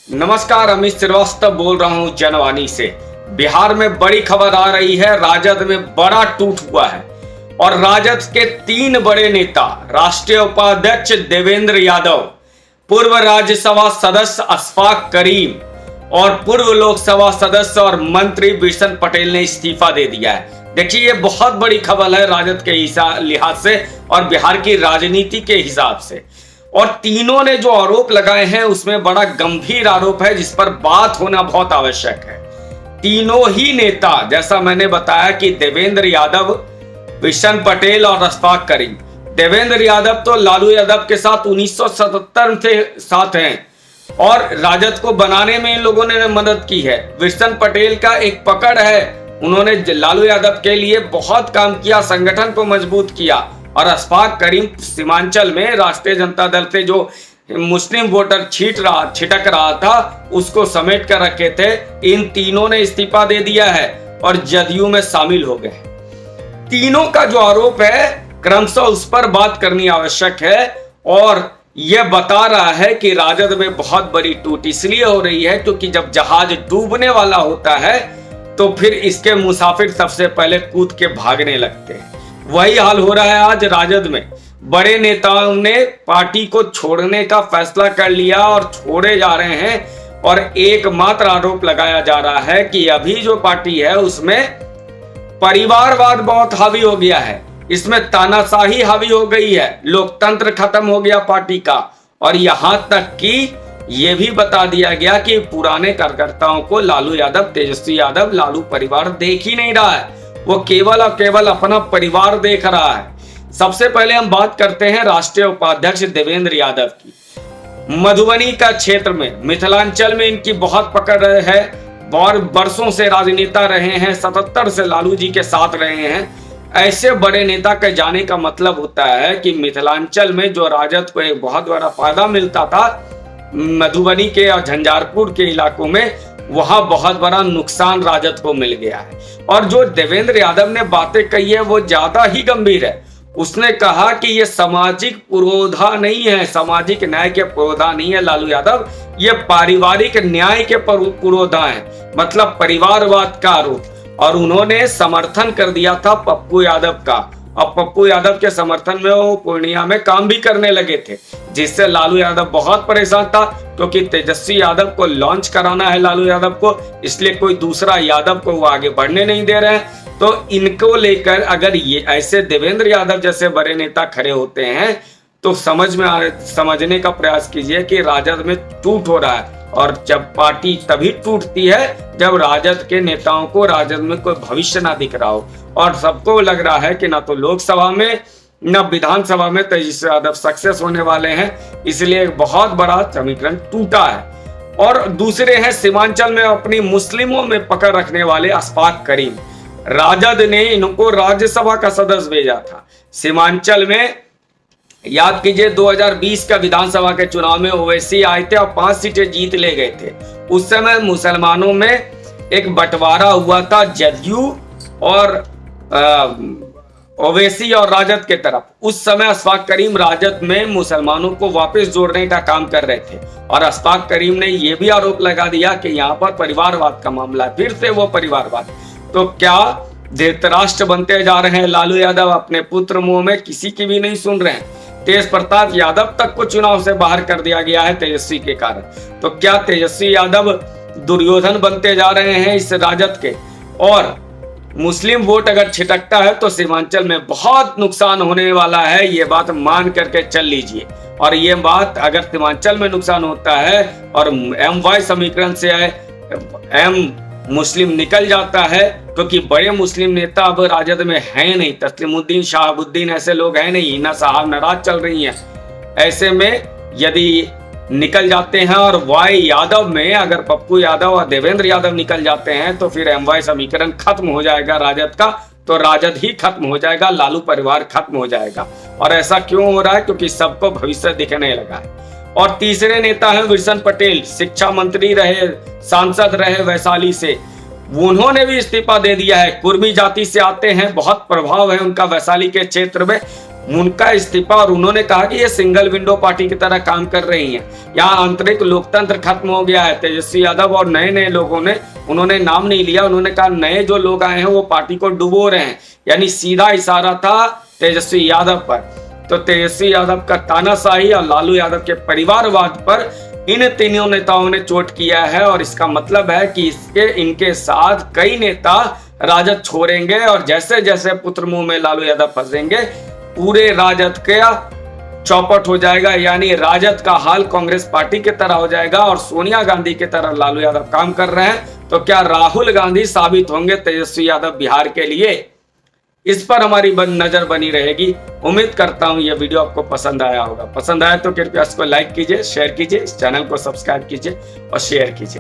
नमस्कार, अमित श्रीवास्तव बोल रहा हूं जनवाणी से। बिहार में बड़ी खबर आ रही है। राजद में बड़ा टूट हुआ है और राजद के 3 बड़े नेता, राष्ट्रीय उपाध्यक्ष देवेंद्र यादव, पूर्व राज्यसभा सदस्य अशफाक करीम और पूर्व लोकसभा सदस्य और मंत्री बिशन पटेल ने इस्तीफा दे दिया है। देखिए, ये बहुत बड़ी खबर है राजद के लिहाज से और बिहार की राजनीति के हिसाब से। और तीनों ने जो आरोप लगाए हैं उसमें बड़ा गंभीर आरोप है जिस पर बात होना बहुत आवश्यक है। तीनों ही नेता, जैसा मैंने बताया कि देवेंद्र यादव, बिशन पटेल और अशफाक करीम। देवेंद्र यादव तो लालू यादव के साथ 1977 से साथ हैं और राजद को बनाने में इन लोगों ने मदद की है। बिशन पटेल का एक पकड़ है, उन्होंने लालू यादव के लिए बहुत काम किया, संगठन को मजबूत किया। और अशफाक करीम सीमांचल में राष्ट्रीय जनता दल से जो मुस्लिम वोटर छिटक रहा था उसको समेट कर रखे थे। इन तीनों ने इस्तीफा दे दिया है और जदयू में शामिल हो गए। तीनों का जो आरोप है क्रमशः उस पर बात करनी आवश्यक है और यह बता रहा है कि राजद में बहुत बड़ी टूट इसलिए हो रही है क्योंकि जब जहाज डूबने वाला होता है तो फिर इसके मुसाफिर सबसे पहले कूद के भागने लगते हैं। वही हाल हो रहा है आज राजद में। बड़े नेताओं ने पार्टी को छोड़ने का फैसला कर लिया और छोड़े जा रहे हैं और एकमात्र आरोप लगाया जा रहा है कि अभी जो पार्टी है उसमें परिवारवाद बहुत हावी हो गया है, इसमें तानाशाही हावी हो गई है, लोकतंत्र खत्म हो गया पार्टी का। और यहां तक कि यह भी बता दिया गया कि पुराने कार्यकर्ताओं को लालू यादव, तेजस्वी यादव, लालू परिवार देख ही नहीं रहा है, वो केवल और केवल अपना परिवार देख रहा है। सबसे पहले हम बात करते हैं राष्ट्रीय उपाध्यक्ष देवेंद्र यादव की। मधुबनी का क्षेत्र में, मिथिलांचल में इनकी बहुत पकड़ है और बरसों से राजनेता रहे हैं, 77 से लालू जी के साथ रहे हैं। ऐसे बड़े नेता के जाने का मतलब होता है कि मिथिलांचल में जो राजद को एक बहुत बड़ा फायदा मिलता था मधुबनी के और झंझारपुर के इलाकों में, वहां बहुत बड़ा नुकसान राजद को मिल गया है। और जो देवेंद्र यादव ने बातें कही है वो ज्यादा ही गंभीर है। उसने कहा कि ये सामाजिक पुरोधा नहीं है, सामाजिक न्याय के पुरोधा नहीं है लालू यादव, ये पारिवारिक न्याय के पुरोधा है, मतलब परिवारवाद का आरोप। और उन्होंने समर्थन कर दिया था पप्पू यादव का और पप्पू यादव के समर्थन में वो पूर्णिया में काम भी करने लगे थे, जिससे लालू यादव बहुत परेशान था क्योंकि तेजस्वी यादव को लॉन्च कराना है लालू यादव को, इसलिए कोई दूसरा यादव को वो आगे बढ़ने नहीं दे रहे हैं। तो इनको लेकर अगर ये ऐसे देवेंद्र यादव जैसे बड़े नेता खड़े होते हैं तो समझने का प्रयास कीजिए कि राजद में टूट हो रहा है। और जब पार्टी तभी टूटती है जब राजद के नेताओं को राजद में कोई भविष्य ना दिख रहा हो और सबको लग रहा है कि ना तो लोकसभा में ना विधानसभा में तेजस्वी यादव सक्सेस होने वाले हैं, इसलिए एक बहुत बड़ा समीकरण टूटा है। और दूसरे हैं सीमांचल में अपनी मुस्लिमों में पकड़ रखने वाले अशफाक करीम। राजद ने इनको राज्यसभा का सदस्य भेजा था। सीमांचल में याद कीजिए 2020 का विधानसभा के चुनाव में ओवैसी आए थे और 5 सीटें जीत ले गए थे। उस समय मुसलमानों में एक बंटवारा हुआ था जदयू और ओवैसी और राजद के तरफ। उस समय अशफाक करीम राजद में मुसलमानों को वापस जोड़ने का काम कर रहे थे और अशफाक करीम ने यह भी आरोप लगा दिया कि यहाँ पर परिवारवाद का मामला है। फिर से वो परिवारवाद, तो क्या धृतराष्ट्र बनते जा रहे हैं लालू यादव? अपने पुत्र मुंह में किसी की भी नहीं सुन रहे हैं। तेज प्रताप यादव तक को चुनाव से बाहर कर दिया गया है तेजस्वी के कारण। तो क्या तेजस्वी यादव दुर्योधन बनते जा रहे हैं इस राजद के? और मुस्लिम वोट अगर छिटकता है तो सीमांचल में बहुत नुकसान होने वाला है, ये बात मान करके चल लीजिए। और ये बात अगर सीमांचल में नुकसान होता है और MY समीकरण से एम मुस्लिम निकल जाता है, क्योंकि बड़े मुस्लिम नेता अब राजद में हैं नहीं, तस्लीमुद्दीन, शहाबुद्दीन ऐसे लोग हैं नहीं, हिना साहब नाराज चल रही हैं। ऐसे में यदि निकल जाते हैं और वाई यादव में अगर पप्पू यादव और देवेंद्र यादव निकल जाते हैं तो फिर MY समीकरण खत्म हो जाएगा राजद का, तो राजद ही खत्म हो जाएगा, लालू परिवार खत्म हो जाएगा। और ऐसा क्यों हो रहा है? क्योंकि सबको भविष्य दिखने लगा है। और तीसरे नेता है बिशन पटेल, शिक्षा मंत्री रहे, सांसद रहे वैशाली से, उन्होंने भी इस्तीफा दे दिया है। कुर्मी जाति से आते हैं, बहुत प्रभाव है उनका वैशाली के क्षेत्र में। उनका इस्तीफा, और उन्होंने कहा कि ये सिंगल विंडो पार्टी की तरह काम कर रही है, यहाँ आंतरिक लोकतंत्र खत्म हो गया है। तेजस्वी यादव और नए नए लोगों ने, उन्होंने नाम नहीं लिया, उन्होंने कहा नए जो लोग आए हैं वो पार्टी को डुबो रहे हैं, यानी सीधा इशारा था तेजस्वी यादव पर। तो तेजस्वी यादव का तानाशाही और लालू यादव के परिवारवाद पर इन तीनों नेताओं ने चोट किया है, और इसका मतलब है कि इनके साथ कई नेता राजद छोड़ेंगे, और जैसे जैसे पुत्र मुंह में लालू यादव फंसेंगे पूरे राजद का चौपट हो जाएगा, यानी राजद का हाल कांग्रेस पार्टी की तरह हो जाएगा और सोनिया गांधी की तरह लालू यादव काम कर रहे हैं। तो क्या राहुल गांधी साबित होंगे तेजस्वी यादव बिहार के लिए? इस पर हमारी नजर बनी रहेगी। उम्मीद करता हूं यह वीडियो आपको पसंद आया होगा। पसंद आया तो कृपया इसको लाइक कीजिए, शेयर कीजिए, इस चैनल को सब्सक्राइब कीजिए और शेयर कीजिए।